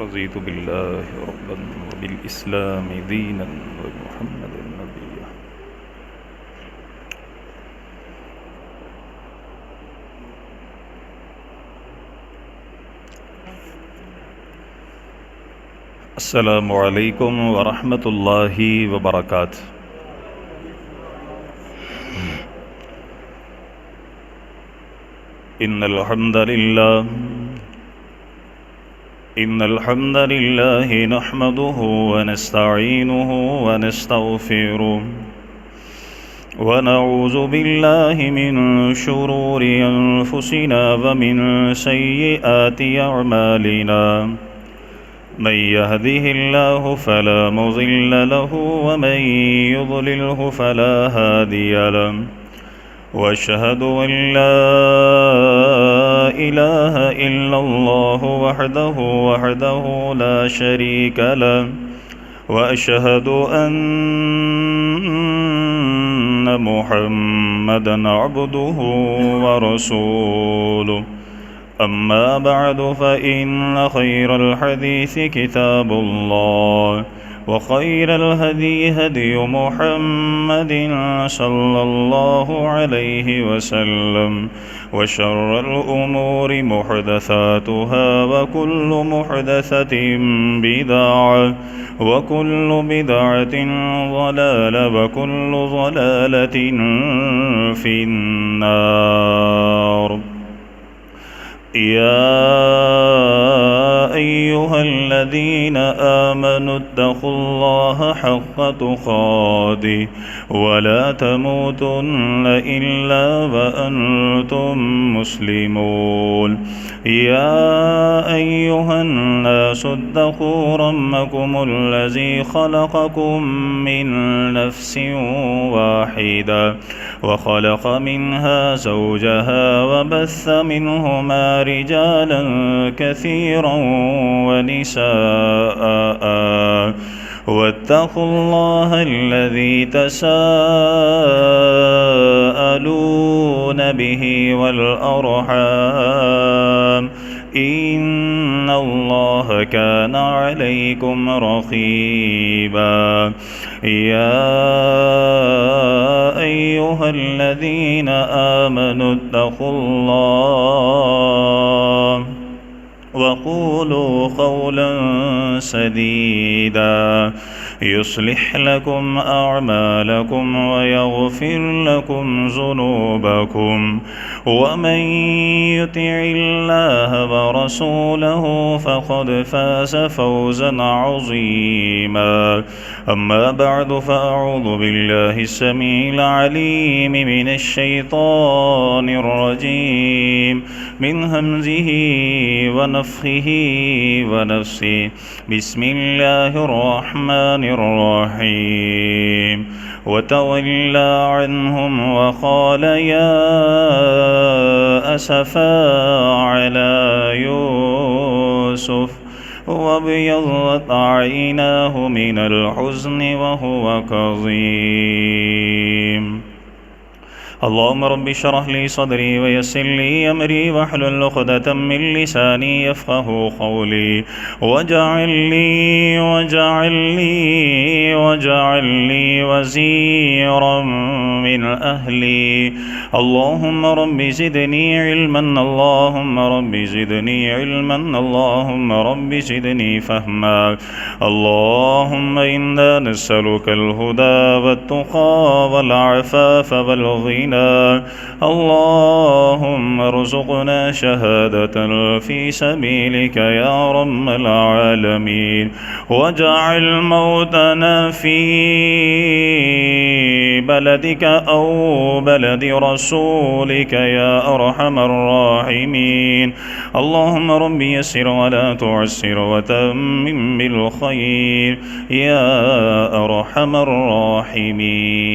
رضيت بالله ربا وبالإسلام دينا وبمحمد نبيا. السلام عليكم ورحمة الله وبركاته. إن الحمد لله نحمده ونستعينه ونستغفره ونعوذ بالله من شرور أنفسنا ومن سيئات أعمالنا. من يهده الله فلا مضل له ومن يضلله فلا هادي له. وأشهد أن لا إله إلا الله وحده لا شريك له. وأشهد أن محمدا عبده ورسوله. أما بعد فإن خير الحديث كتاب الله وخير الهدي هدي محمد صلى الله عليه وسلم وشر الأمور محدثاتها وكل محدثة بدعة وكل بدعة ضلالة وكل ضلالة في النار. يا أيها الذين آمنوا اتقوا الله حق تقاته ولا تموتن إلا وأنتم مسلمون. يا أيها الناس اتقوا ربكم الذي خلقكم من نفس واحدة وخلق منها زوجها وبث منهما رجالا كثيرا ونساء. واتقوا الله الذي تساءلون به والأرحام إن الله كان عليكم رقيبا. يا أيها الذين آمنوا اتقوا الله وقولوا قولا سديدا يصلح لكم أعمالكم ويغفر لكم ذنوبكم ومن يطع الله ورسوله فقد فاز فوزا عظيما. أما بعد فأعوذ بالله السميع العليم من الشيطان الرجيم من همزه ونفخه ونفسه. بسم الله الرحمن الرحيم. وتولى عنهم وقال يا أسفا على يوسف وابيضت عيناه من الحزن وهو كظيم. اللهم رب اشرح لي صدري ويسر لي أمري واحلل عقدة من لساني يفقه قولي واجعل لي وزيرا من أهلي. اللهم رب زدني علما اللهم رب زدني علما اللهم رب زدني فهما. اللهم إنا نسألك الهدى والتقى والعفاف والغنى. اللهم ارزقنا شهادة في سبيلك يا رب العالمين. واجعل موتنا في بلدك أو بلد رسولك يا أرحم الراحمين. اللهم رب يسر ولا تعسر وتمم بالخير يا أرحم الراحمين.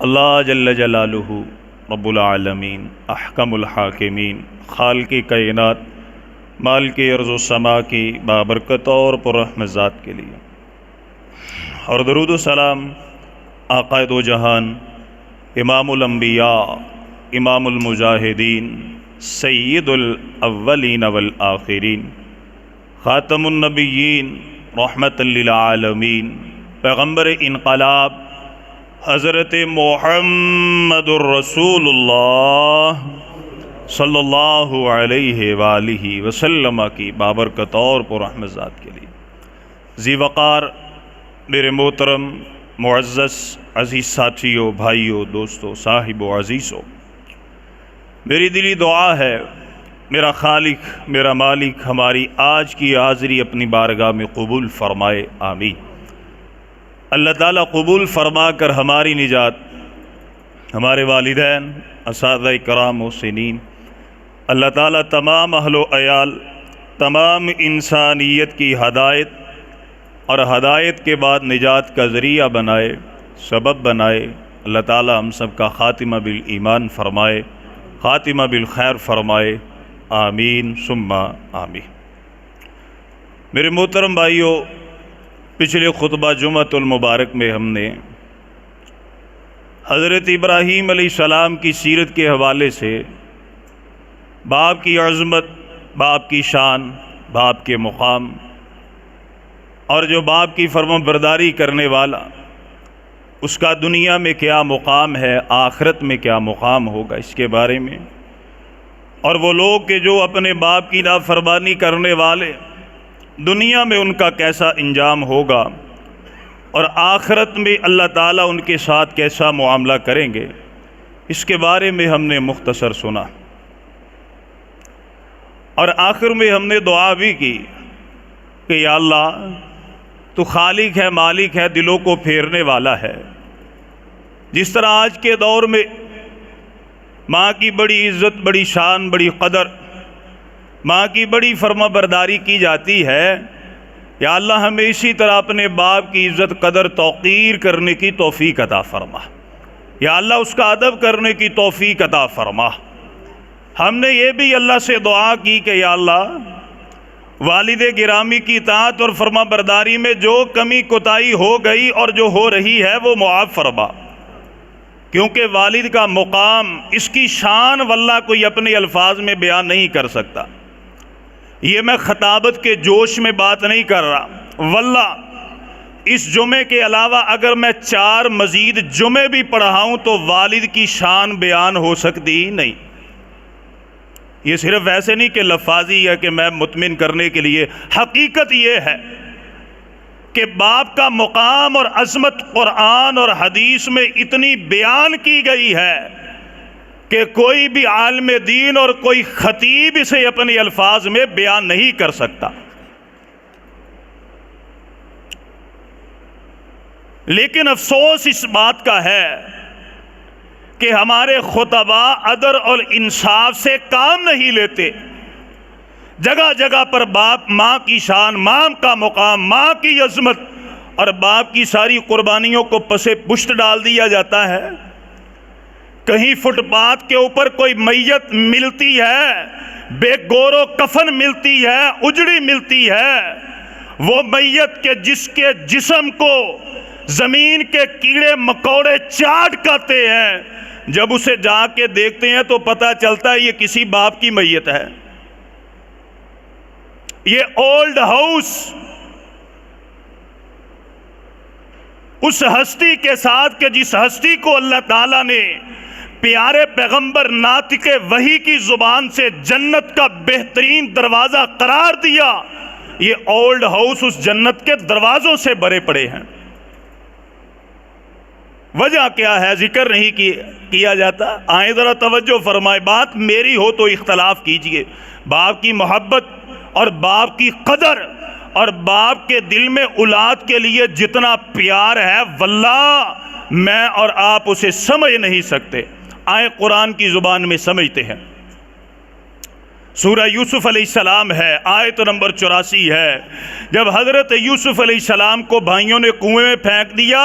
اللہ جل جلالہ رب العالمین احکم الحاکمین خالق کائنات مالک ارض و سما کی بابرکت اور پررحمت ذات کے لیے، اور درود و سلام آقا دو جہان امام الانبیاء امام المجاہدین سید الاولین والآخرین خاتم النبیین رحمت للعالمین پیغمبر انقلاب حضرت محمد الرسول اللہ صلی اللہ علیہ وآلہ وسلم کی بابرکت اور پررحمت ذات کے لیے۔ ذی وقار میرے محترم معزز عزیز ساتھیوں، بھائیوں، دوستوں، صاحبوں، عزیزوں، میری دلی دعا ہے میرا خالق میرا مالک ہماری آج کی حاضری اپنی بارگاہ میں قبول فرمائے، آمین۔ اللہ تعالیٰ قبول فرما کر ہماری نجات، ہمارے والدین، اساتذہ کرام و سنین، اللہ تعالیٰ تمام اہل و عیال، تمام انسانیت کی ہدایت اور ہدایت کے بعد نجات کا ذریعہ بنائے، سبب بنائے۔ اللہ تعالیٰ ہم سب کا خاتمہ بالایمان فرمائے، خاتمہ بالخیر فرمائے، آمین ثم آمین۔ میرے محترم بھائیوں، پچھلے خطبہ جمعۃ المبارک میں ہم نے حضرت ابراہیم علیہ السلام کی سیرت کے حوالے سے باپ کی عظمت، باپ کی شان، باپ کے مقام، اور جو باپ کی فرما برداری کرنے والا اس کا دنیا میں کیا مقام ہے، آخرت میں کیا مقام ہوگا، اس کے بارے میں، اور وہ لوگ کہ جو اپنے باپ کی نافرمانی کرنے والے دنیا میں ان کا کیسا انجام ہوگا، اور آخرت میں اللہ تعالیٰ ان کے ساتھ کیسا معاملہ کریں گے، اس کے بارے میں ہم نے مختصر سنا۔ اور آخر میں ہم نے دعا بھی کی کہ یا اللہ تو خالق ہے، مالک ہے، دلوں کو پھیرنے والا ہے۔ جس طرح آج کے دور میں ماں کی بڑی عزت، بڑی شان، بڑی قدر، ماں کی بڑی فرما برداری کی جاتی ہے، یا اللہ ہمیں اسی طرح اپنے باپ کی عزت، قدر، توقیر کرنے کی توفیق عطا فرما، یا اللہ اس کا ادب کرنے کی توفیق عطا فرما۔ ہم نے یہ بھی اللہ سے دعا کی کہ یا اللہ والد گرامی کی اطاعت اور فرما برداری میں جو کمی کوتاہی ہو گئی اور جو ہو رہی ہے وہ معاف فرما، کیونکہ والد کا مقام، اس کی شان واللہ کوئی اپنے الفاظ میں بیان نہیں کر سکتا۔ یہ میں خطابت کے جوش میں بات نہیں کر رہا، واللہ اس جمعے کے علاوہ اگر میں 4 مزید جمعے بھی پڑھاؤں تو والد کی شان بیان ہو سکتی نہیں۔ یہ صرف ایسے نہیں کہ لفاظی ہے کہ میں مطمئن کرنے کے لیے، حقیقت یہ ہے کہ باپ کا مقام اور عظمت قرآن اور حدیث میں اتنی بیان کی گئی ہے کہ کوئی بھی عالم دین اور کوئی خطیب اسے اپنے الفاظ میں بیان نہیں کر سکتا۔ لیکن افسوس اس بات کا ہے کہ ہمارے خطباء عدل اور انصاف سے کام نہیں لیتے۔ جگہ جگہ پر باپ، ماں کی شان، ماں کا مقام، ماں کی عظمت اور باپ کی ساری قربانیوں کو پسے پشت ڈال دیا جاتا ہے۔ کہیں فٹ پاتھ کے اوپر کوئی میت ملتی ہے، بے گور و کفن ملتی ہے، اجڑی ملتی ہے، وہ میت کے جس کے جسم کو زمین کے کیڑے مکوڑے چاٹ کھاتے ہیں، جب اسے جا کے دیکھتے ہیں تو پتہ چلتا ہے یہ کسی باپ کی میت ہے۔ یہ اولڈ ہاؤس اس ہستی کے ساتھ کہ جس ہستی کو اللہ تعالیٰ نے پیارے پیغمبر ناطق وحی کی زبان سے جنت کا بہترین دروازہ قرار دیا، یہ اولڈ ہاؤس اس جنت کے دروازوں سے بھرے پڑے ہیں۔ وجہ کیا ہے ذکر نہیں کیا جاتا؟ آئیں ذرا توجہ فرمائے، بات میری ہو تو اختلاف کیجئے۔ باپ کی محبت اور باپ کی قدر اور باپ کے دل میں اولاد کے لیے جتنا پیار ہے واللہ میں اور آپ اسے سمجھ نہیں سکتے۔ آئیں قرآن کی زبان میں سمجھتے ہیں۔ سورہ یوسف علیہ السلام ہے، آیت نمبر 84 ہے۔ جب حضرت یوسف علیہ السلام کو بھائیوں نے کنویں میں پھینک دیا،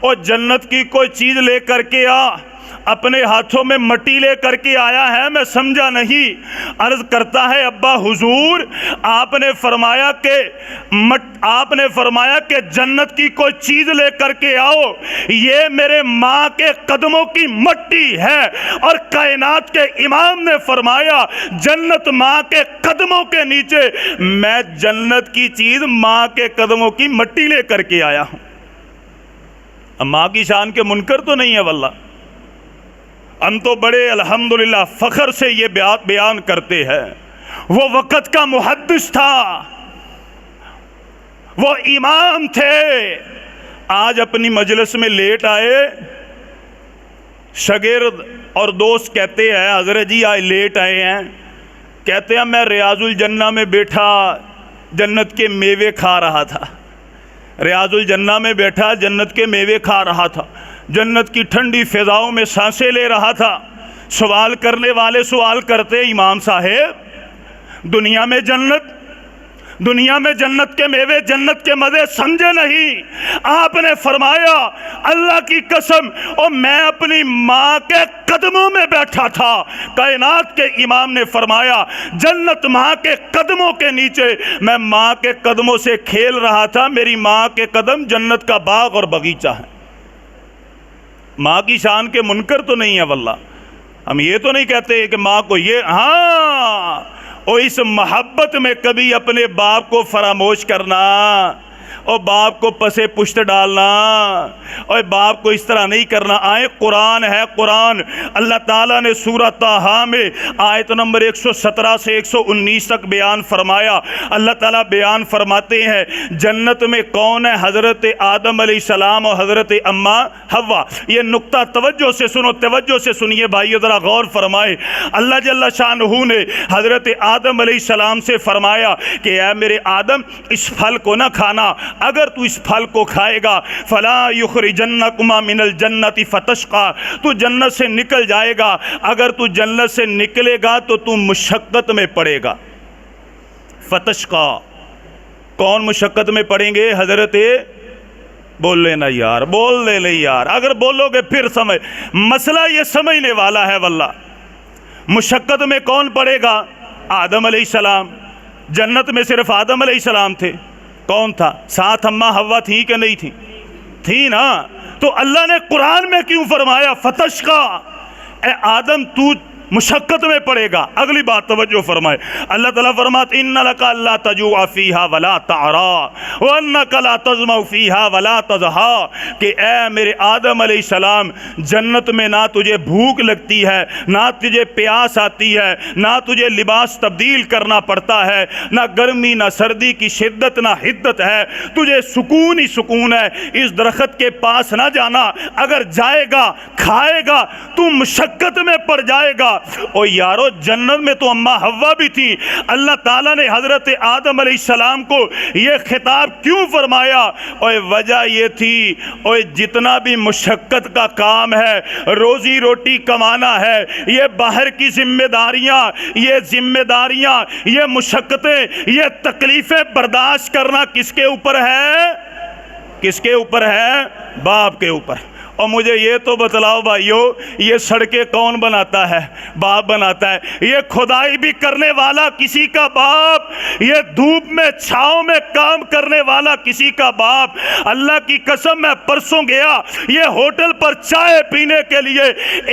اور جنت کی کوئی چیز لے کر کے آ، اپنے ہاتھوں میں مٹی لے کر کے آیا ہے، میں سمجھا نہیں۔ عرض کرتا ہے ابا حضور آپ نے فرمایا کہ جنت کی کوئی چیز لے کر کے آؤ، یہ میرے ماں کے قدموں کی مٹی ہے۔ اور کائنات کے امام نے فرمایا جنت ماں کے قدموں کے نیچے، میں جنت کی چیز ماں کے قدموں کی مٹی لے کر کے آیا ہوں۔ اب ماں کی شان کے منکر تو نہیں ہے واللہ، ہم تو بڑے الحمدللہ فخر سے یہ بیان کرتے ہیں۔ وہ وقت کا محدث تھا، وہ امام تھے، آج اپنی مجلس میں لیٹ آئے، شاگرد اور دوست کہتے ہیں حضرت جی آج لیٹ آئے ہیں، کہتے ہیں میں ریاض الجنہ میں بیٹھا جنت کے میوے کھا رہا تھا، ریاض الجنہ میں بیٹھا جنت کے میوے کھا رہا تھا، جنت کی ٹھنڈی فضاؤں میں سانسیں لے رہا تھا۔ سوال کرنے والے سوال کرتے امام صاحب دنیا میں جنت کے میوے جنت کے مزے سمجھے نہیں؟ آپ نے فرمایا اللہ کی قسم اور میں اپنی ماں کے قدموں میں بیٹھا تھا۔ کائنات کے امام نے فرمایا جنت ماں کے قدموں کے نیچے، میں ماں کے قدموں سے کھیل رہا تھا، میری ماں کے قدم جنت کا باغ اور باغیچہ ہے۔ ماں کی شان کے منکر تو نہیں ہے واللہ، ہم یہ تو نہیں کہتے کہ ماں کو یہ، ہاں اور اس محبت میں کبھی اپنے باپ کو فراموش کرنا اور باپ کو پسے پشت ڈالنا اور باپ کو اس طرح نہیں کرنا۔ آئے قرآن ہے، قرآن اللہ تعالیٰ نے سورہ طٰہٰ میں آیت نمبر 117 سے 119 تک بیان فرمایا۔ اللہ تعالیٰ بیان فرماتے ہیں جنت میں کون ہے؟ حضرت آدم علیہ السلام اور حضرت اماں حوا۔ یہ نقطہ توجہ سے سنو، توجہ سے سنیے بھائیو، ذرا غور فرمائے۔ اللہ جل شانہ نے حضرت آدم علیہ السلام سے فرمایا کہ اے میرے آدم اس پھل کو نہ کھانا، اگر تو اس پھل کو کھائے گا فلا یخرجنکما من الجنت فتشقا، تو جنت سے نکل جائے گا، اگر تو جنت سے نکلے گا تو تو مشقت میں پڑے گا۔ فتشقا، کون مشقت میں پڑیں گے؟ حضرت بول لینا یار، بول لے یار، اگر بولو گے پھر سمجھ، مسئلہ یہ سمجھنے والا ہے واللہ۔ مشقت میں کون پڑے گا؟ آدم علیہ السلام۔ جنت میں صرف آدم علیہ السلام تھے، کون تھا ساتھ؟ اماں حوا تھی کہ نہیں تھی؟ تھی نا۔ تو اللہ نے قرآن میں کیوں فرمایا فتشقا؟ اے آدم تو مشقت میں پڑے گا۔ اگلی بات توجہ فرمائے، اللہ تعالیٰ فرماتا ان لک الا تجوع فیہا ولا تعری وانک لا تظمأ فیہا ولا تضحی، کہ اے میرے آدم علیہ السلام جنت میں نہ تجھے بھوک لگتی ہے، نہ تجھے پیاس آتی ہے، نہ تجھے لباس تبدیل کرنا پڑتا ہے، نہ گرمی نہ سردی کی شدت نہ حدت ہے، تجھے سکون ہی سکون ہے۔ اس درخت کے پاس نہ جانا، اگر جائے گا کھائے گا تو مشقت میں پڑ جائے گا۔ او یارو جنت میں تو اماں حوا بھی تھی، اللہ تعالیٰ نے حضرت آدم علیہ السلام کو یہ خطاب کیوں فرمایا؟ اور وجہ یہ تھی اور جتنا بھی مشقت کا کام ہے، روزی روٹی کمانا ہے، یہ باہر کی ذمہ داریاں، یہ مشقتیں، یہ تکلیفیں برداشت کرنا کس کے اوپر ہے؟ کس کے اوپر ہے؟ باپ کے اوپر۔ اور مجھے یہ تو بتلاؤ بھائیو، یہ سڑکیں کون بناتا ہے؟ باپ بناتا ہے۔ یہ کھدائی بھی کرنے والا کسی کا باپ، یہ دھوپ میں چھاؤں میں کام کرنے والا کسی کا باپ۔ اللہ کی قسم میں پرسوں گیا یہ ہوٹل پر چائے پینے کے لیے،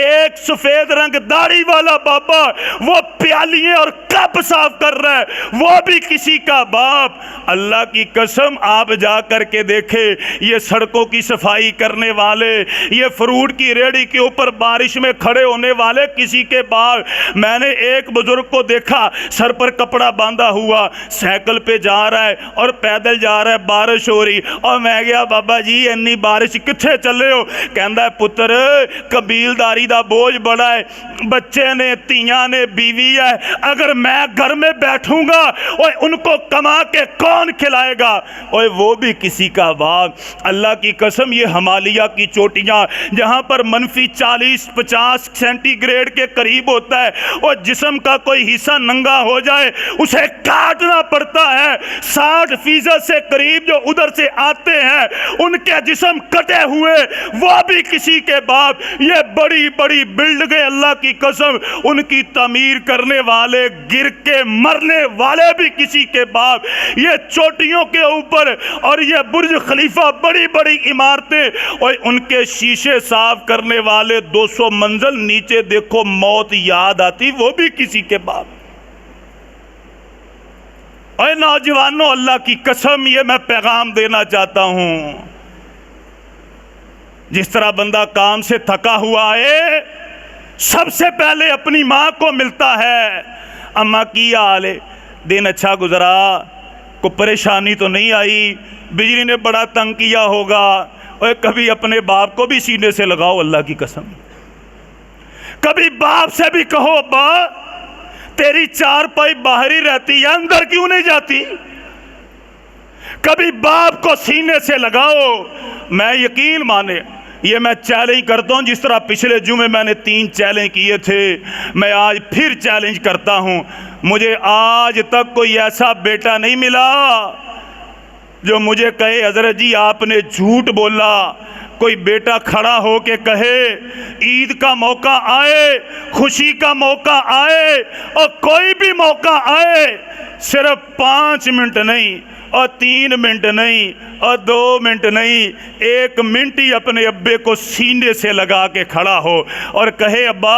ایک سفید رنگ داڑھی والا بابا وہ پیالیے اور کپ صاف کر رہا ہے، وہ بھی کسی کا باپ۔ اللہ کی قسم آپ جا کر کے دیکھیں یہ سڑکوں کی صفائی کرنے والے، یہ فروٹ کی ریڑھی کے اوپر بارش میں کھڑے ہونے والے کسی کے باپ۔ میں نے ایک بزرگ کو دیکھا سر پر کپڑا باندھا ہوا، سائیکل پہ جا رہا ہے اور پیدل جا رہا ہے، بارش ہو رہی، اور میں گیا بابا جی انی بارش کتھے چلے ہو؟ کہندا ہے پتر قبیلداری دا بوجھ بڑا ہے، بچے نے، تیاں نے، بیوی ہے، اگر میں گھر میں بیٹھوں گا اور ان کو کما کے کون کھلائے گا؟ اور وہ بھی کسی کا باپ۔ اللہ کی قسم یہ ہمالیہ کی چوٹی چوٹیاں جہاں پر -40-50 سینٹی گریڈ کے قریب ہوتا ہے، اور جسم کا کوئی حصہ ننگا ہو جائے اسے کاٹنا پڑتا ہے۔ 60% سے قریب جو ادھر سے آتے ہیں ان کے جسم کٹے ہوئے، وہ بھی کسی کے باپ۔ یہ بڑی بڑی بلڈنگیں اللہ کی قسم ان کی تعمیر کرنے والے گر کے مرنے والے بھی کسی کے باپ۔ یہ چوٹیوں کے اوپر اور یہ برج خلیفہ بڑی بڑی عمارتیں اور ان کے شیشے صاف کرنے والے 200 منزل نیچے دیکھو، موت یاد آتی وہ بھی کسی کے باپ۔ اے نوجوانوں، اللہ کی قسم یہ میں پیغام دینا چاہتا ہوں، جس طرح بندہ کام سے تھکا ہوا ہے سب سے پہلے اپنی ماں کو ملتا ہے، اماں کی حال ہے، دن اچھا گزرا، کوئی پریشانی تو نہیں آئی، بجلی نے بڑا تنگ کیا ہوگا۔ اور کبھی اپنے باپ کو بھی سینے سے لگاؤ، اللہ کی قسم کبھی باپ سے بھی کہو، ابا تیری چارپائی باہر ہی رہتی ہے، اندر کیوں نہیں جاتی؟ کبھی باپ کو سینے سے لگاؤ۔ میں یقین مانے یہ میں چیلنج کرتا ہوں، جس طرح پچھلے جمعے میں نے 3 چیلنج کیے تھے، میں آج پھر چیلنج کرتا ہوں۔ مجھے آج تک کوئی ایسا بیٹا نہیں ملا جو مجھے کہے حضرت جی آپ نے جھوٹ بولا۔ کوئی بیٹا کھڑا ہو کے کہے عید کا موقع آئے، خوشی کا موقع آئے اور کوئی بھی موقع آئے، صرف 5 منٹ نہیں اور 3 منٹ نہیں اور 2 منٹ نہیں، 1 منٹ ہی اپنے ابے کو سینے سے لگا کے کھڑا ہو اور کہے ابا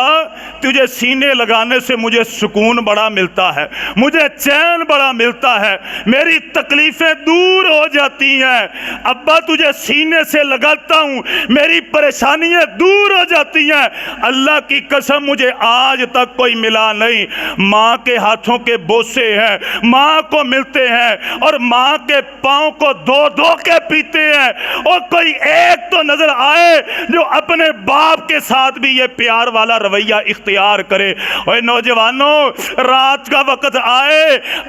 تجھے سینے لگانے سے مجھے سکون بڑا ملتا ہے، مجھے چین بڑا ملتا ہے، میری تکلیفیں دور ہو جاتی ہیں، ابا تجھے سینے سے لگاتا ہوں میری پریشانیاں دور ہو جاتی ہیں۔ اللہ کی قسم مجھے آج تک کوئی ملا نہیں۔ ماں کے ہاتھوں کے بوسے ہیں، ماں کو ملتے ہیں اور ماں کے پاؤں کو دھو کے پیتے ہیں، اور کوئی ایک تو نظر آئے جو اپنے باپ کے ساتھ بھی یہ پیار والا رویہ اختیار کرے۔ اور نوجوانوں، رات کا وقت آئے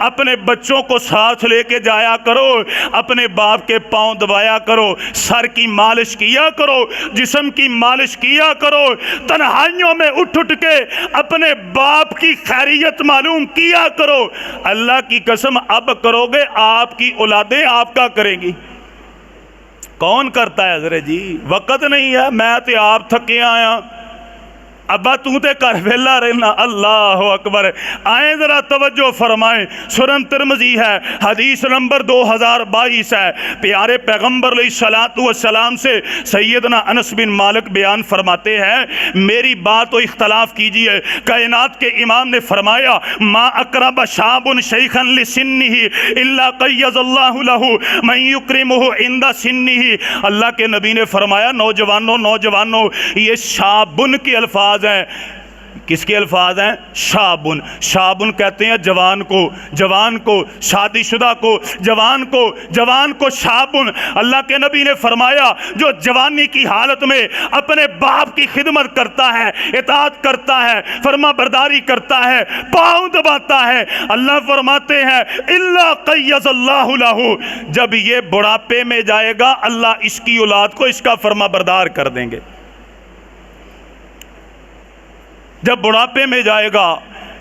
اپنے بچوں کو ساتھ لے کے جایا کرو، اپنے باپ کے پاؤں دبایا کرو، سر کی مالش کیا کرو، جسم کی مالش کیا کرو، تنہائیوں میں اٹھ کے اپنے باپ کی خیریت معلوم کیا کرو۔ اللہ کی قسم اب کرو گے آپ کی اولادیں آپ کا کریں گی۔ کون کرتا ہے حضرت جی؟ وقت نہیں ہے، میں تے آپ تھکے آیا، ابا تو تے کر ویلا رہنا۔ اللہ اکبر۔ آئیں ذرا توجہ فرمائیں، سنن ترمذی ہے، حدیث نمبر 2022 ہے، پیارے پیغمبر علیہ الصلوۃ والسلام سے سیدنا انس بن مالک بیان فرماتے ہیں، میری بات و اختلاف کیجئے، کائنات کے امام نے فرمایا ما اقرب شاب شیخا لسنہ الا قیض اللہ لہ من یکرمہ عند سنہ۔ اللہ کے نبی نے فرمایا نوجوانوں یہ شابن کے الفاظ ہیں۔ کس کے الفاظ ہیں؟ شابن۔ شابن کہتے ہیں جوان کو، شادی شدہ کو، جوان کو شابن۔ اللہ کے نبی نے فرمایا جو جوانی کی حالت میں اپنے باپ کی خدمت کرتا ہے، اطاعت کرتا ہے، فرما برداری کرتا ہے، پاؤں دباتا ہے، اللہ فرماتے ہیں الا قیض اللہ لہ، جب یہ بڑھاپے میں جائے گا اللہ اس کی اولاد کو اس کا فرما بردار کر دیں گے۔ جب بڑھاپے میں جائے گا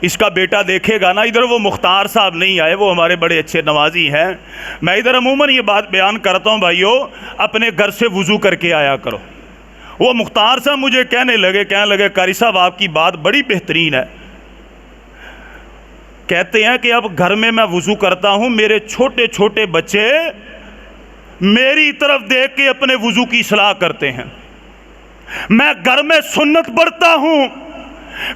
اس کا بیٹا دیکھے گا نا، ادھر وہ مختار صاحب نہیں آئے، وہ ہمارے بڑے اچھے نوازی ہیں، میں ادھر عموماً یہ بات بیان کرتا ہوں بھائیو، اپنے گھر سے وضو کر کے آیا کرو۔ وہ مختار صاحب مجھے کہنے لگے قاری صاحب آپ کی بات بڑی بہترین ہے، کہتے ہیں کہ اب گھر میں وضو کرتا ہوں، میرے چھوٹے چھوٹے بچے میری طرف دیکھ کے اپنے وضو کی اصلاح کرتے ہیں، میں گھر میں سنت پڑھتا ہوں،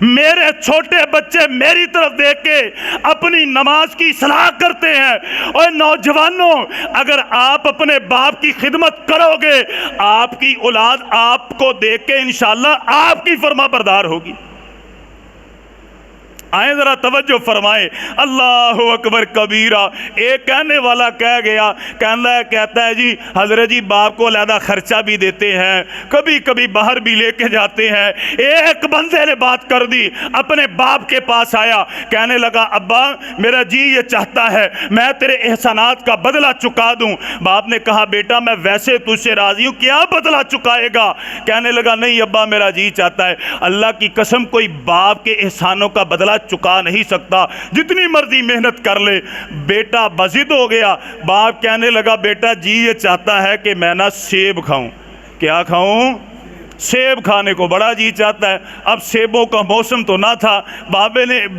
میرے چھوٹے بچے میری طرف دیکھ کے اپنی نماز کی اصلاح کرتے ہیں۔ اور نوجوانوں اگر آپ اپنے باپ کی خدمت کرو گے آپ کی اولاد آپ کو دیکھ کے انشاءاللہ آپ کی فرما بردار ہوگی۔ آئیں ذرا توجہ فرمائے، اللہ اکبر کبیرہ۔ ایک کہنے والا کہہ گیا، کہتا ہے جی حضرت جی باپ کو علیحدہ خرچہ بھی دیتے ہیں، کبھی کبھی باہر بھی لے کے جاتے ہیں۔ ایک بندے نے بات کر دی، اپنے باپ کے پاس آیا، کہنے لگا ابا میرا جی یہ چاہتا ہے میں تیرے احسانات کا بدلہ چکا دوں۔ باپ نے کہا بیٹا میں ویسے تجھ سے راضی ہوں، کیا بدلہ چکائے گا؟ کہنے لگا نہیں ابا میرا جی چاہتا ہے۔ اللہ کی قسم کوئی باپ کے احسانوں کا بدلہ چکا نہیں سکتا، جتنی مرضی محنت کر لے۔ بیٹا بضد ہو گیا، باپ کہنے لگا بیٹا جی یہ چاہتا ہے کہ میں نا سیب کھاؤں۔ کیا کھاؤں؟ سیب کھانے کو بڑا جی چاہتا ہے۔ اب سیبوں کا موسم تو نہ تھا،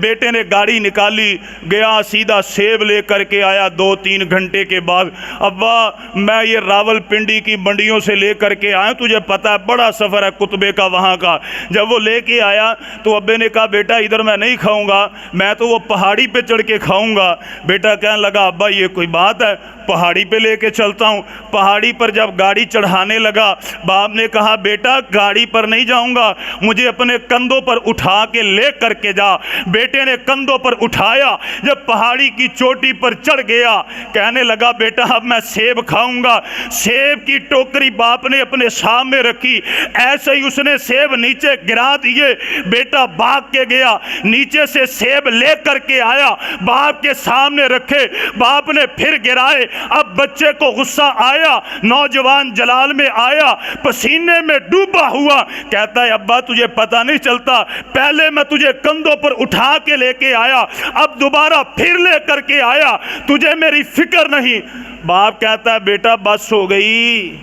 بیٹے نے گاڑی نکالی، گیا سیدھا سیب لے کر کے آیا۔ 2-3 گھنٹے کے بعد ابا میں یہ راول پنڈی کی منڈیوں سے لے کر کے آیا، تجھے پتہ ہے بڑا سفر ہے کتبے کا وہاں کا۔ جب وہ لے کے آیا تو ابے نے کہا بیٹا ادھر میں نہیں کھاؤں گا، میں تو وہ پہاڑی پہ چڑھ کے کھاؤں گا۔ بیٹا کہنے لگا ابا یہ کوئی بات ہے، پہاڑی پہ لے کے چلتا ہوں۔ پہاڑی پر جب گاڑی چڑھانے لگا، باپ نے کہا بیٹا گاڑی پر نہیں جاؤں گا، مجھے اپنے کندھوں پر اٹھا کے لے کر کے جا۔ بیٹے نے کندھوں پر اٹھایا، جب پہاڑی کی چوٹی پر چڑھ گیا، کہنے لگا بیٹا اب میں سیب کھاؤں گا۔ سیب کی ٹوکری باپ نے اپنے سامنے رکھی، ایسے ہی اس نے سیب نیچے گرا دیے۔ بیٹا بھاگ کے گیا، نیچے سے سیب لے کر کے آیا، باپ کے سامنے رکھے، باپ نے پھر گرائے۔ اب بچے کو غصہ آیا، نوجوان جلال میں آیا، پسینے میں ڈوبا ہوا، کہتا ہے ابا تجھے پتہ نہیں چلتا، پہلے میں تجھے کندھوں پر اٹھا کے لے کے آیا، اب دوبارہ پھر لے کر کے آیا، تجھے میری فکر نہیں۔ باپ کہتا ہے بیٹا بس ہو گئی،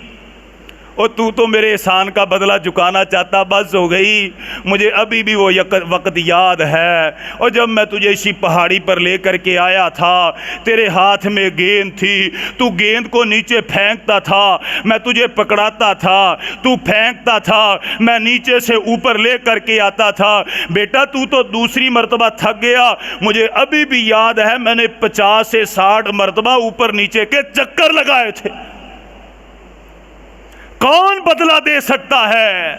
اور تو میرے احسان کا بدلہ چکانا چاہتا، بس ہو گئی۔ مجھے ابھی بھی وہ وقت یاد ہے، اور جب میں تجھے اسی پہاڑی پر لے کر کے آیا تھا، تیرے ہاتھ میں گیند تھی، تو گیند کو نیچے پھینکتا تھا، میں تجھے پکڑاتا تھا، تو پھینکتا تھا، میں نیچے سے اوپر لے کر کے آتا تھا۔ بیٹا تو دوسری مرتبہ تھک گیا، مجھے ابھی بھی یاد ہے میں نے 50 سے 60 مرتبہ اوپر نیچے کے چکر لگائے تھے۔ کون بدلہ دے سکتا ہے؟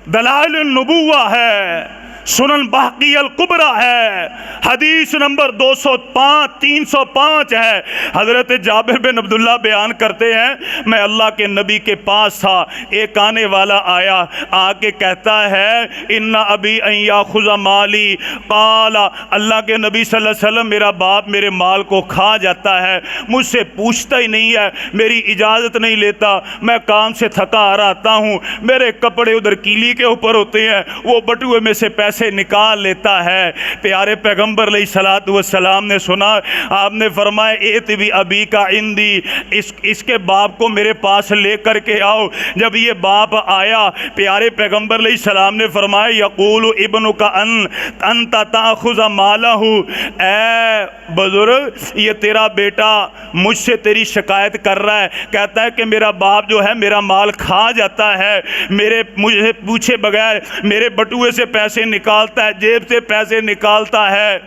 دلائل النبوہ ہے، سنن بہقی الکبریٰ ہے، حدیث نمبر 305 ہے۔ حضرت جابر بن عبداللہ بیان کرتے ہیں میں اللہ کے نبی کے پاس تھا، ایک آنے والا آیا، آ کے کہتا ہے ان ابی ان یاخذ مالی، قال اللہ کے نبی صلی اللہ علیہ وسلم میرا باپ میرے مال کو کھا جاتا ہے، مجھ سے پوچھتا ہی نہیں ہے، میری اجازت نہیں لیتا، میں کام سے تھکا آ رہتا ہوں، میرے کپڑے ادھر کیلی کے اوپر ہوتے ہیں، وہ بٹوے میں سے پیسے نکال لیتا ہے۔ پیارے پیغمبر علیہ الصلوۃ والسلام نے سنا، آپ نے فرمایا ایت بھی ابی کا عندی، اس کے باپ کو میرے پاس لے کر کے آؤ۔ جب یہ باپ آیا، پیارے پیغمبر علیہ السلام نے فرمایا یقول ابنک انت تاخذ مالہ، اے بزرگ یہ تیرا بیٹا مجھ سے تیری شکایت کر رہا ہے، کہتا ہے کہ میرا باپ جو ہے میرا مال کھا جاتا ہے، مجھے پوچھے بغیر میرے بٹوے سے پیسے نکالتا ہے، جیب سے پیسے نکالتا ہے۔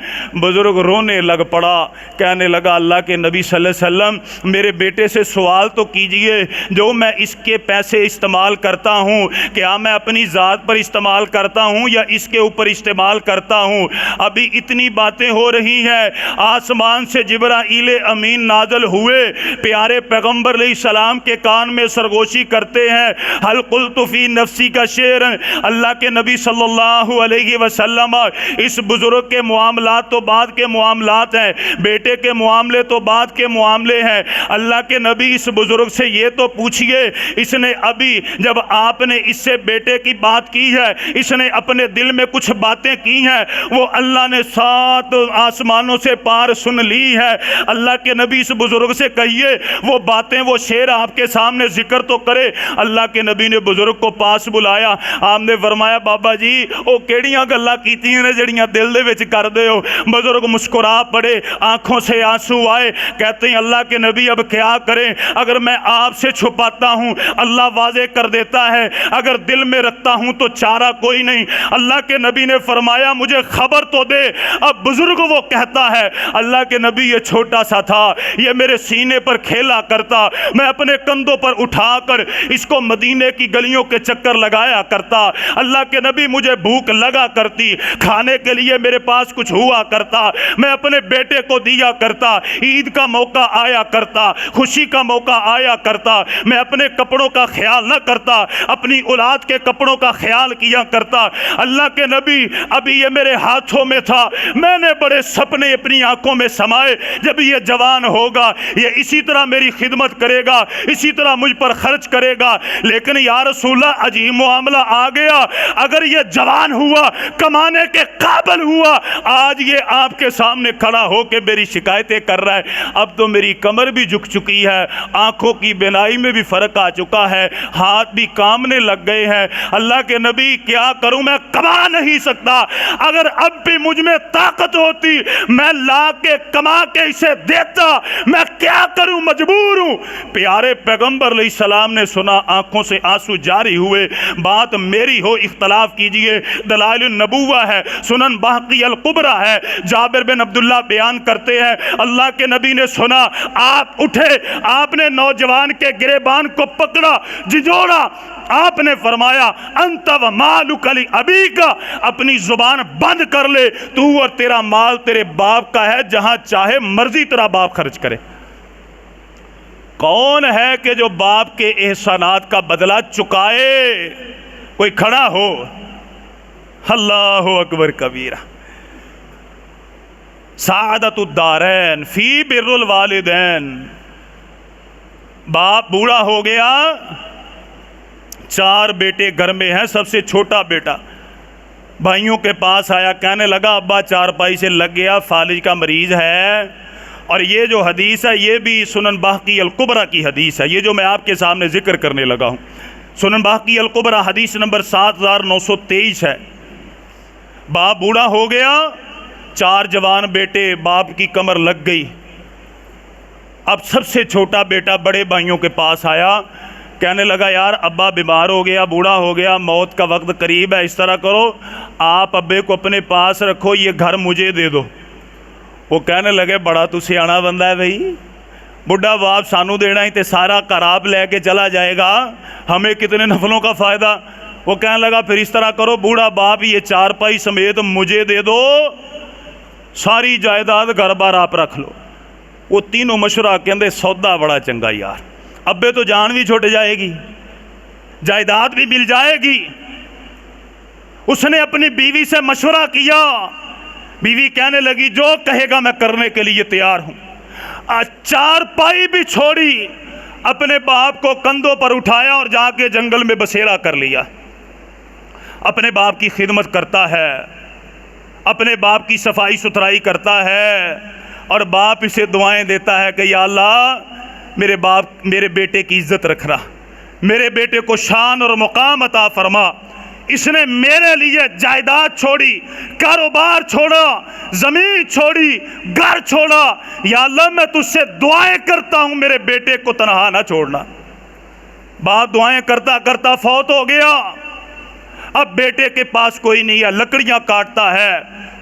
بزرگ رونے لگ پڑا، کہنے لگا اللہ کے نبی صلی اللہ علیہ وسلم میرے بیٹے سے سوال تو کیجئے، جو میں اس کے پیسے استعمال کرتا ہوں کیا میں اپنی ذات پر استعمال کرتا ہوں یا اس کے اوپر استعمال کرتا ہوں؟ ابھی اتنی باتیں ہو رہی ہیں، آسمان سے جبرائیل امین نازل ہوئے، پیارے پیغمبر علیہ السلام کے کان میں سرگوشی کرتے ہیں، حل قلت فی نفسی کا شعر، اللہ کے نبی صلی اللہ علیہ وسلم اس بزرگ کے معاملات تو بعد کے معاملات ہیں، بیٹے کے معاملے تو بعد کے معاملے ہیں، اللہ کے نبی اس بزرگ سے یہ تو پوچھئے، اس نے ابھی جب آپ نے اس سے بیٹے کی بات کی ہے، اس نے اپنے دل میں کچھ باتیں کی ہیں، وہ اللہ نے 7 آسمانوں سے پار سن لی ہے۔ اللہ کے نبی اس بزرگ سے کہیے وہ باتیں وہ شعر آپ کے سامنے ذکر تو کرے۔ اللہ کے نبی نے بزرگ کو پاس بلایا، آپ نے فرمایا بابا جی وہ کیڑیاں گلاں کیتیاں نے جڑیاں دل دے وچ کر دے ہو؟ بزرگ مسکرا پڑے، آنکھوں سے آنسو آئے، کہتے ہیں اللہ کے نبی اب کیا کریں، اگر میں آپ سے چھپاتا ہوں اللہ واضح کر دیتا ہے، اگر دل میں رکھتا ہوں تو چارہ کوئی نہیں۔ اللہ کے نبی نے فرمایا مجھے خبر تو دے۔ اب بزرگ وہ کہتا ہے اللہ کے نبی یہ چھوٹا سا تھا، یہ میرے سینے پر کھیلا کرتا، میں اپنے کندھوں پر اٹھا کر اس کو مدینے کی گلیوں کے چکر لگایا کرتا، اللہ کے نبی مجھے بھوک لگا دیا کرتی, کھانے کے لیے میرے پاس کچھ ہوا کرتا, میں اپنے بیٹے کو دیا کرتا, عید کا موقع آیا کرتا, خوشی کا موقع آیا کرتا, میں اپنے کپڑوں کا خیال نہ کرتا, اپنی اولاد کے کپڑوں کا خیال کیا کرتا. اللہ کے نبی ابھی یہ میرے ہاتھوں میں تھا, میں نے بڑے سپنے اپنی آنکھوں میں سمائے, جب یہ جوان ہوگا یہ اسی طرح میری خدمت کرے گا, اسی طرح مجھ پر خرچ کرے گا. لیکن یا رسول اللہ عجیب معاملہ آ گیا, اگر یہ جوان ہوا, کمانے کے قابل ہوا, آج یہ آپ کے سامنے کھڑا ہو کے میری شکایتیں کر رہا ہے. اب تو میری کمر بھی جھک چکی ہے, آنکھوں کی بینائی میں بھی فرق آ چکا ہے, ہاتھ بھی کامنے لگ گئے ہیں. اللہ کے نبی کیا کروں, میں کما نہیں سکتا, اگر اب بھی مجھ میں طاقت ہوتی میں لا کے کما کے اسے دیتا, میں کیا کروں, مجبور ہوں. پیارے پیغمبر علیہ السلام نے سنا, آنکھوں سے آنسو جاری ہوئے. بات میری ہو اختلاف کیجئے, دلائل النبوہ ہے, سنن بہقی الکبریٰ ہے. جابر بن عبداللہ بیان کرتے ہیں اللہ کے نبی نے سنا, آپ اٹھے, آپ نے نوجوان کے گریبان کو پکڑا, جھنجھوڑا, آپ نے فرمایا انت و مالک لابیک, اپنی زبان بند کر لے, تو اور تیرا مال تیرے باپ کا ہے, جہاں چاہے مرضی تیرا باپ خرچ کرے. کون ہے کہ جو باپ کے احسانات کا بدلہ چکائے؟ کوئی کھڑا ہو. اللہ اکبر کبیرہ. سعادت الدارین فی بر الوالدین. باپ بوڑھا ہو گیا, 4 بیٹے گھر میں ہیں, سب سے چھوٹا بیٹا بھائیوں کے پاس آیا, کہنے لگا ابا چارپائی سے لگ گیا, فالج کا مریض ہے. اور یہ جو حدیث ہے یہ بھی سنن بہقی الکبریٰ کی حدیث ہے, یہ جو میں آپ کے سامنے ذکر کرنے لگا ہوں. سنن بہقی الکبریٰ حدیث نمبر 7923 ہے. باپ بوڑھا ہو گیا, 4 جوان بیٹے, باپ کی کمر لگ گئی. اب سب سے چھوٹا بیٹا بڑے بھائیوں کے پاس آیا, کہنے لگا یار ابا بیمار ہو گیا, بوڑھا ہو گیا, موت کا وقت قریب ہے, اس طرح کرو آپ ابے کو اپنے پاس رکھو, یہ گھر مجھے دے دو. وہ کہنے لگے بڑا تو سیانا بندہ ہے بھائی, بڑھا باپ سانو دینا ہی تے سارا قراب لے کے چلا جائے گا, ہمیں کتنے نفلوں کا فائدہ. وہ کہنے لگا پھر اس طرح کرو بوڑھا باپ یہ چارپائی سمیت مجھے دے دو, ساری جائیداد گھر بار آپ رکھ لو. وہ تینوں مشورہ کہندے سودا بڑا چنگا یار, ابے تو جان بھی چھوٹ جائے گی, جائیداد بھی مل جائے گی. اس نے اپنی بیوی سے مشورہ کیا, بیوی کہنے لگی جو کہے گا میں کرنے کے لیے تیار ہوں. چارپائی بھی چھوڑی, اپنے باپ کو کندھوں پر اٹھایا اور جا کے جنگل میں بسیرا کر لیا. اپنے باپ کی خدمت کرتا ہے, اپنے باپ کی صفائی ستھرائی کرتا ہے, اور باپ اسے دعائیں دیتا ہے کہ یا اللہ میرے بیٹے کی عزت رکھنا, میرے بیٹے کو شان اور مقام عطا فرما. اس نے میرے لیے جائیداد چھوڑی, کاروبار چھوڑا, زمین چھوڑی, گھر چھوڑا, یا اللہ میں تجھ سے دعائیں کرتا ہوں میرے بیٹے کو تنہا نہ چھوڑنا. باپ دعائیں کرتا کرتا فوت ہو گیا. اب بیٹے کے پاس کوئی نہیں ہے, لکڑیاں کاٹتا ہے.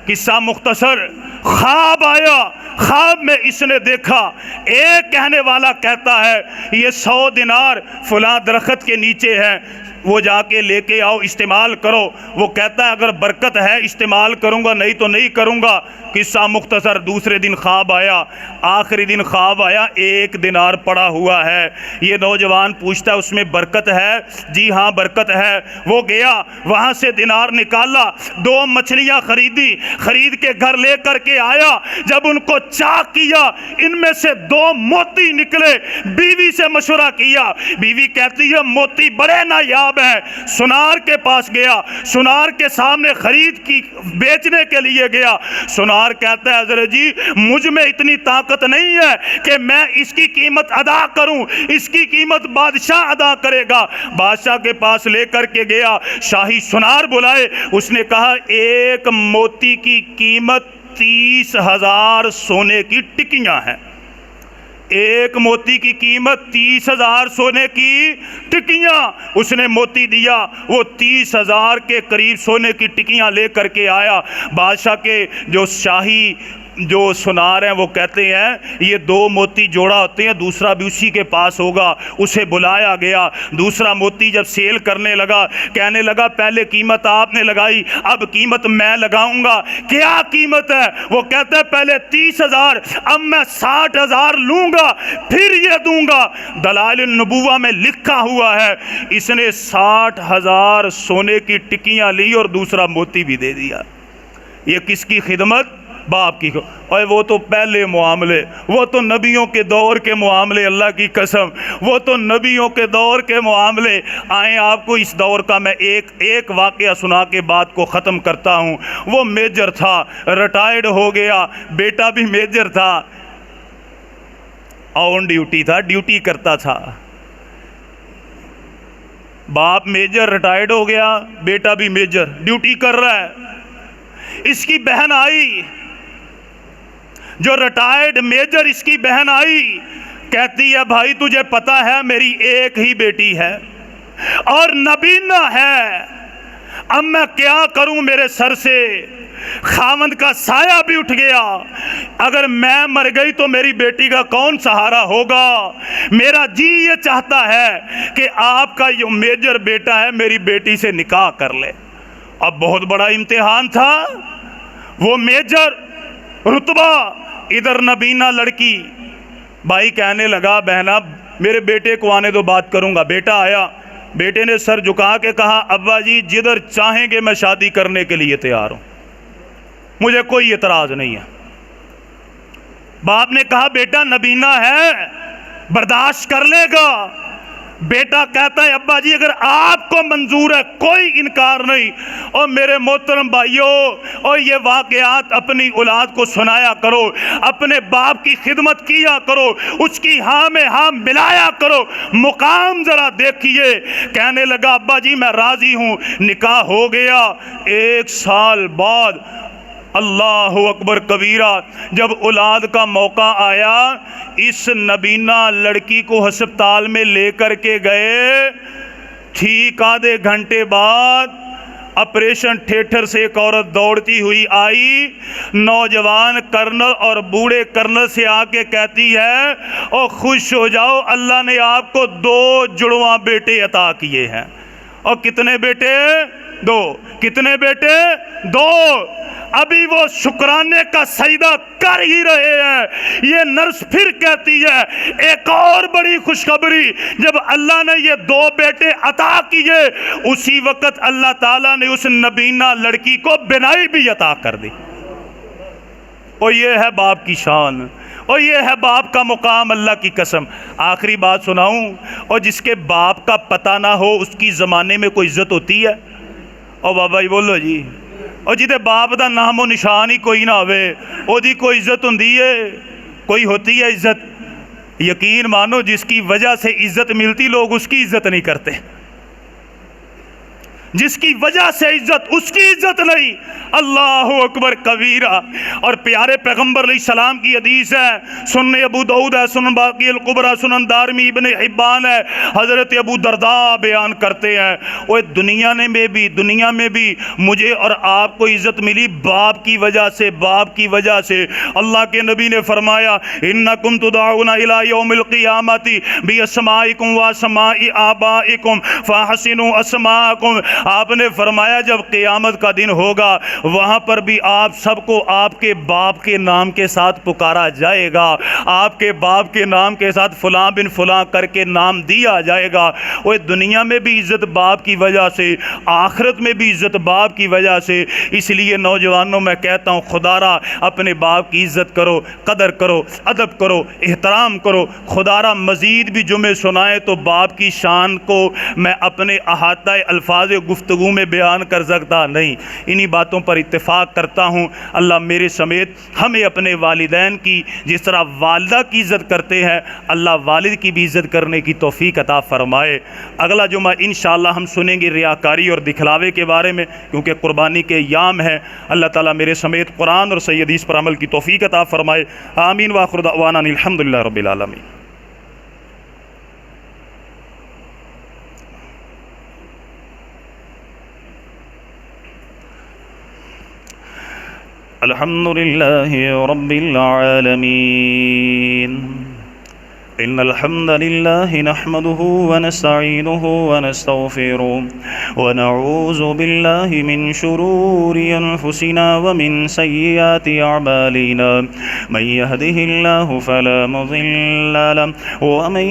قصہ مختصر, خواب آیا, خواب میں اس نے دیکھا, ایک کہنے والا کہتا ہے یہ 100 دینار فلاں درخت کے نیچے ہے, وہ جا کے لے کے آؤ, استعمال کرو. وہ کہتا ہے اگر برکت ہے استعمال کروں گا, نہیں تو نہیں کروں گا. قصہ مختصر, دوسرے دن خواب آیا, آخری دن خواب آیا 1 دینار پڑا ہوا ہے. یہ نوجوان پوچھتا ہے اس میں برکت ہے؟ جی ہاں برکت ہے. وہ گیا, وہاں سے دینار نکالا, 2 مچھلیاں خریدی, خرید کے گھر لے کر کے آیا. جب ان کو چاک کیا, ان میں سے 2 موتی نکلے. بیوی سے مشورہ کیا, بیوی کہتی ہے موتی بڑے نایاب ہیں. سنار کے پاس گیا, سنار کے سامنے خرید کی بیچنے کے لیے گیا. سنار کہتا ہے حضرت جی مجھ میں اتنی طاقت نہیں ہے کہ میں اس کی قیمت ادا کروں, اس کی قیمت بادشاہ ادا کرے گا. بادشاہ کے پاس لے کر کے گیا, شاہی سنار بلائے. اس نے کہا 1 موتی کی قیمت 30,000 سونے کی ٹکیاں ہیں. 1 موتی کی قیمت 30,000 سونے کی ٹکیاں. اس نے موتی دیا, وہ 30,000 کے قریب سونے کی ٹکیاں لے کر کے آیا. بادشاہ کے جو شاہی جو سنار ہیں وہ کہتے ہیں یہ دو موتی جوڑا ہوتے ہیں، دوسرا بھی اسی کے پاس ہوگا، اسے بلایا گیا، دوسرا موتی جب سیل کرنے لگا کہنے لگا پہلے قیمت آپ نے لگائی، اب قیمت میں لگاؤں گا، کیا قیمت ہے؟ وہ کہتا ہے پہلے 30,000، اب میں 60,000 لوں گا پھر یہ دوں گا۔ دلائل النبوہ میں لکھا ہوا ہے اس نے 60,000 سونے کی ٹکیاں لی اور دوسرا موتی بھی دے دیا۔ یہ کس کی خدمت؟ باپ کی۔ اور وہ تو پہلے معاملے، وہ تو نبیوں کے دور کے معاملے، اللہ کی قسم وہ تو نبیوں کے دور کے معاملے۔ آئیں آپ کو اس دور کا میں ایک واقعہ سنا کے بات کو ختم کرتا ہوں۔ وہ میجر تھا، ریٹائرڈ ہو گیا، بیٹا بھی میجر تھا، آن ڈیوٹی تھا، ڈیوٹی کرتا تھا۔ باپ میجر ریٹائرڈ ہو گیا، بیٹا بھی میجر ڈیوٹی کر رہا ہے۔ اس کی بہن آئی، جو ریٹائرڈ میجر، اس کی بہن آئی، کہتی ہے بھائی تجھے پتا ہے میری ایک ہی بیٹی ہے اور نبینا ہے، اب میں کیا کروں؟ میرے سر سے خاوند کا سایہ بھی اٹھ گیا، اگر میں مر گئی تو میری بیٹی کا کون سہارا ہوگا؟ میرا جی یہ چاہتا ہے کہ آپ کا جو میجر بیٹا ہے میری بیٹی سے نکاح کر لے۔ اب بہت بڑا امتحان تھا، وہ میجر رتبہ، ادھر نبینا لڑکی۔ بھائی کہنے لگا بہنا میرے بیٹے کو آنے دو بات کروں گا۔ بیٹا آیا، بیٹے نے سر جھکا کے کہا ابا جی جدھر چاہیں گے میں شادی کرنے کے لیے تیار ہوں، مجھے کوئی اعتراض نہیں ہے۔ باپ نے کہا بیٹا نبینا ہے، برداشت کر لے گا۔ بیٹا کہتا ہے ابا جی اگر آپ کو منظور ہے کوئی انکار نہیں۔ اور میرے محترم بھائیوں، اور یہ واقعات اپنی اولاد کو سنایا کرو، اپنے باپ کی خدمت کیا کرو، اس کی ہاں میں ہاں ملایا کرو، مقام ذرا دیکھیے۔ کہنے لگا ابا جی میں راضی ہوں۔ نکاح ہو گیا، 1 سال بعد اللہ اکبر کبیرہ جب اولاد کا موقع آیا، اس نبینا لڑکی کو ہسپتال میں لے کر کے گئے۔ ٹھیک آدھے گھنٹے بعد آپریشن تھیٹر سے ایک عورت دوڑتی ہوئی آئی، نوجوان کرنل اور بوڑھے کرنل سے آ کے کہتی ہے اور خوش ہو جاؤ اللہ نے آپ کو 2 جڑواں بیٹے عطا کیے ہیں۔ اور کتنے بیٹے؟ 2۔ کتنے بیٹے؟ 2۔ ابھی وہ شکرانے کا سجدہ کر ہی رہے ہیں، یہ نرس پھر کہتی ہے ایک اور بڑی خوشخبری، جب اللہ نے یہ 2 بیٹے عطا کیے اسی وقت اللہ تعالیٰ نے اس نبینا لڑکی کو بینائی بھی عطا کر دی۔ اور یہ ہے باپ کی شان، اور یہ ہے باپ کا مقام، اللہ کی قسم۔ آخری بات سناؤں، اور جس کے باپ کا پتہ نہ ہو اس کی زمانے میں کوئی عزت ہوتی ہے؟ اور بابا جی بولو جی۔ اور جدے باپ دا نام و نشان ہی کوئی نہ ہوئے او دی کوئی عزت ہوندی ہے؟ کوئی ہوتی ہے عزت؟ یقین مانو جس کی وجہ سے عزت ملتی لوگ اس کی عزت نہیں کرتے، جس کی وجہ سے عزت اس کی عزت نہیں۔ اللہ اکبر کبیرہ۔ اور پیارے پیغمبر علیہ السلام کی حدیث ہے، سنن ابو داؤد ہے، سنن باقی الکبریٰ، سنن دارمی، ابن حبان ہے، حضرت ابو درداء بیان کرتے ہیں وہ دنیا میں بھی مجھے اور آپ کو عزت ملی باپ کی وجہ سے، باپ کی وجہ سے۔ اللہ کے نبی نے فرمایا انکم تدعون الی یوم القیامت باسمائکم واسماء آبائکم فاحسنوا اسماءکم۔ آپ نے فرمایا جب قیامت کا دن ہوگا وہاں پر بھی آپ سب کو آپ کے باپ کے نام کے ساتھ پکارا جائے گا، آپ کے باپ کے نام کے ساتھ فلاں بن فلاں کر کے نام دیا جائے گا۔ وہ دنیا میں بھی عزت باپ کی وجہ سے، آخرت میں بھی عزت باپ کی وجہ سے۔ اس لیے نوجوانوں میں کہتا ہوں خدا را اپنے باپ کی عزت کرو، قدر کرو، ادب کرو، احترام کرو۔ خدا را مزید بھی جمعے سنائے تو باپ کی شان کو میں اپنے احاطہ الفاظ گفتگو میں بیان کر سکتا نہیں۔ انہی باتوں پر اتفاق کرتا ہوں، اللہ میرے سمیت ہمیں اپنے والدین کی جس طرح والدہ کی عزت کرتے ہیں اللہ والد کی بھی عزت کرنے کی توفیق عطا فرمائے۔ اگلا جمعہ انشاءاللہ ہم سنیں گے ریاکاری اور دکھلاوے کے بارے میں، کیونکہ قربانی کے ایام ہے۔ اللہ تعالیٰ میرے سمیت قرآن اور صحیح حدیث پر عمل کی توفیق عطا فرمائے۔ آمین وآخر دعوانا الحمدللہ رب العالمین۔ الحمد لله رب العالمين. إن الحمد لله نحمده ونستعينه ونستغفره ونعوذ بالله من شرور أنفسنا ومن سيئات أعمالنا. من يهده الله فلا مضل له ومن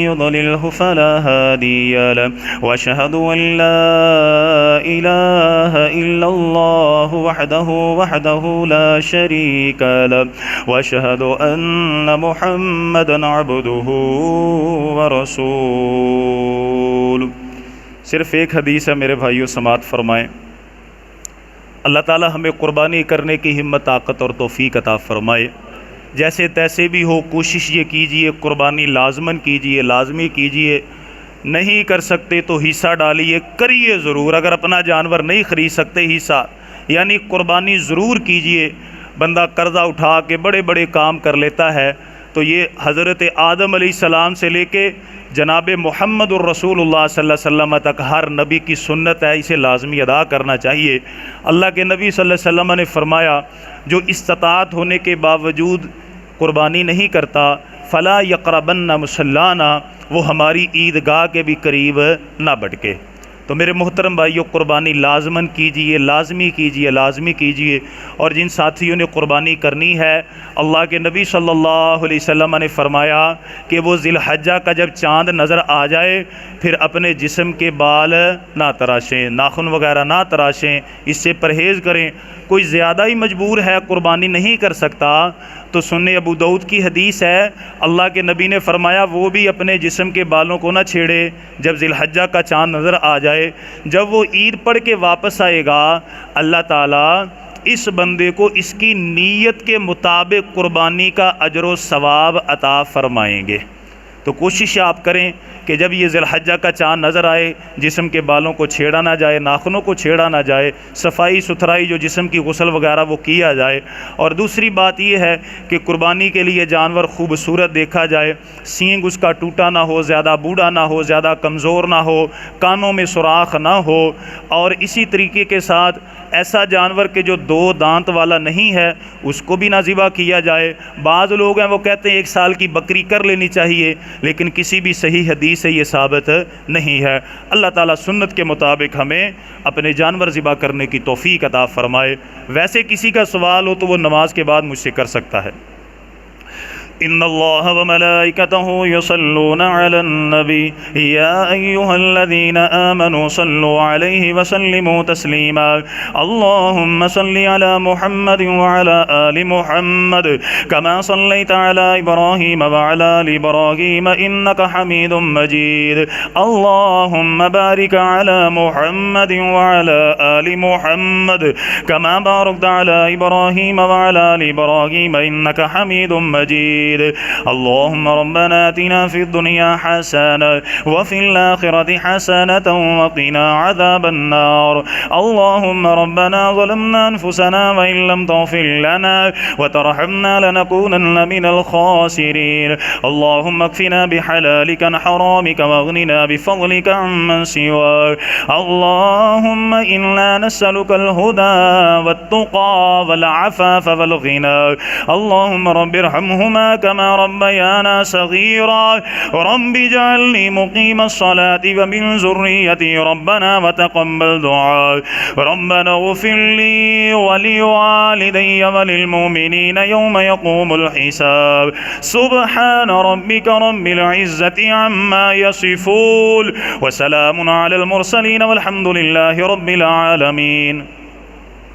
يضلله فلا هادي له. وأشهد أن لا إله إلا الله وحده لا شريك له. وأشهد أن محمدا عبده ورسول. صرف ایک حدیث ہے میرے بھائیوں، سماعت فرمائیں. اللہ تعالی ہمیں قربانی کرنے کی ہمت، طاقت اور توفیق عطا فرمائے. جیسے تیسے بھی ہو کوشش یہ کیجئے، قربانی لازماً کیجئے، لازمی کیجئے. نہیں کر سکتے تو حصہ ڈالیے، کریے ضرور. اگر اپنا جانور نہیں خرید سکتے، حصہ یعنی قربانی ضرور کیجئے. بندہ قرضہ اٹھا کے بڑے بڑے کام کر لیتا ہے، تو یہ حضرت آدم علیہ السلام سے لے کے جناب محمد الرسول اللہ صلی اللہ علیہ وسلم تک ہر نبی کی سنت ہے، اسے لازمی ادا کرنا چاہیے. اللہ کے نبی صلی اللہ علیہ وسلم نے فرمایا جو استطاعت ہونے کے باوجود قربانی نہیں کرتا فلا یقربن مصلانا، وہ ہماری عیدگاہ کے بھی قریب نہ بٹکے. تو میرے محترم بھائیو، قربانی لازماً کیجئے، لازمی کیجئے، لازمی کیجئے. اور جن ساتھیوں نے قربانی کرنی ہے، اللہ کے نبی صلی اللہ علیہ وسلم نے فرمایا کہ وہ ذی الحجہ کا جب چاند نظر آ جائے پھر اپنے جسم کے بال نہ تراشیں، ناخن وغیرہ نہ تراشیں، اس سے پرہیز کریں. کوئی زیادہ ہی مجبور ہے، قربانی نہیں کر سکتا، تو سنن ابو داؤد کی حدیث ہے، اللہ کے نبی نے فرمایا وہ بھی اپنے جسم کے بالوں کو نہ چھیڑے جب ذی الحجہ کا چاند نظر آ جائے. جب وہ عید پڑھ کے واپس آئے گا، اللہ تعالیٰ اس بندے کو اس کی نیت کے مطابق قربانی کا اجر و ثواب عطا فرمائیں گے. تو کوشش آپ کریں کہ جب یہ ذی الحجہ کا چاند نظر آئے، جسم کے بالوں کو چھیڑا نہ جائے، ناخنوں کو چھیڑا نہ جائے، صفائی ستھرائی جو جسم کی غسل وغیرہ وہ کیا جائے. اور دوسری بات یہ ہے کہ قربانی کے لیے جانور خوبصورت دیکھا جائے، سینگ اس کا ٹوٹا نہ ہو، زیادہ بوڑھا نہ ہو، زیادہ کمزور نہ ہو، کانوں میں سوراخ نہ ہو. اور اسی طریقے کے ساتھ ایسا جانور کہ جو دو دانت والا نہیں ہے اس کو بھی نہ ذبح کیا جائے. بعض لوگ ہیں وہ کہتے ہیں 1 سال کی بکری کر لینی چاہیے، لیکن کسی بھی صحیح حدیث سے یہ ثابت نہیں ہے. اللہ تعالیٰ سنت کے مطابق ہمیں اپنے جانور ذبح کرنے کی توفیق عطا فرمائے. ویسے کسی کا سوال ہو تو وہ نماز کے بعد مجھ سے کر سکتا ہے. ان اللہ وملائکتہ یصلون علی النبی یا ایہا الذین آمنوا صلوا علیہ وسلموا تسلیما. اللہم صل علی محمد وعلی آل محمد کما صلیت علی ابراہیم وعلی آل ابراہیم انک حمید مجید. اللہم بارک علی محمد وعلی آل محمد کما بارکت علی ابراہیم وعلی آل ابراہیم انک حمید مجید. اللهم ربنا آتنا في الدنيا حسنة وفي الآخرة حسنة وقنا عذاب النار. اللهم ربنا ظلمنا أنفسنا وإن لم تغفر لنا وترحمنا لنكونن من الخاسرين. اللهم اكفنا بحلالك عن حرامك واغننا بفضلك عمن سواك. اللهم إنا نسألك الهدى والتقى والعفاف والغنى. اللهم رب ارحمهما كما ربيانا صغيرا. رب اجعلني مقيم الصلاة ومن ذريتي ربنا وتقبل دعاء. ربنا اغفر لي ولوالدي وللمؤمنين يوم يقوم الحساب. سبحان ربك رب العزة عما يصفون وسلام على المرسلين والحمد لله رب العالمين.